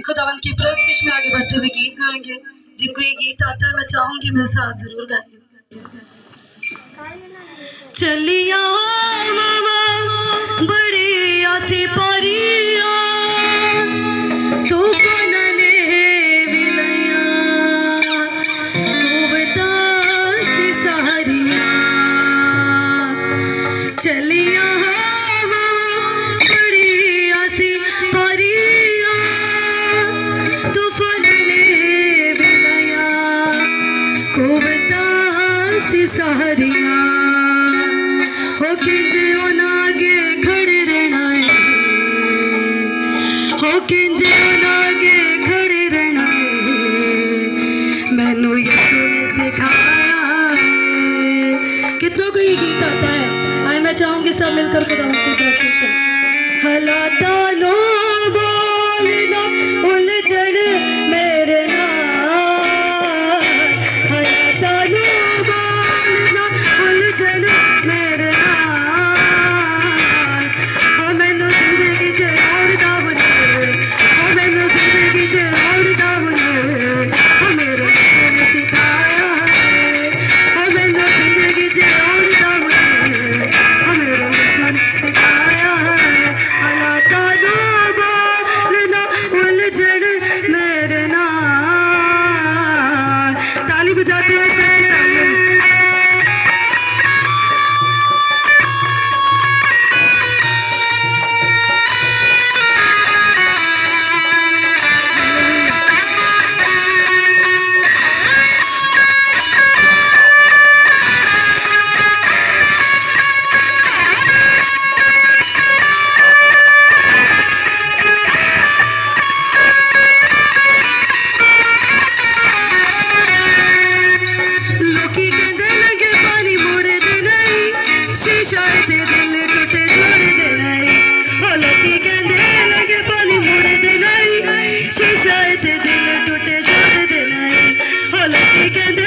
खुदावन की प्रस्तुति में आगे बढ़ते हुए गीत गाएंगे। जिनको ये गीत आता है मैं चाहूंगी मैं साथ जरूर गाएंगे। चलिया मामा बड़ी आसी परिया तू बनने विलया कुबता सी सहरिया चलिया सहरिया हो किंजे नागे खड़े रहना है हो किंजे नागे खड़े रहना है मैनू यीशु ने सिखाया है। कितनों को ये गीत आता है? आए मैं चाहूंगी सब मिलकर खुदा की प्रस्तुति करें। हलाता लो बोलना उलझन मेरे नाल हलाता लो शीशा से दिल टूटे जोड़ देना है हो लकी कहते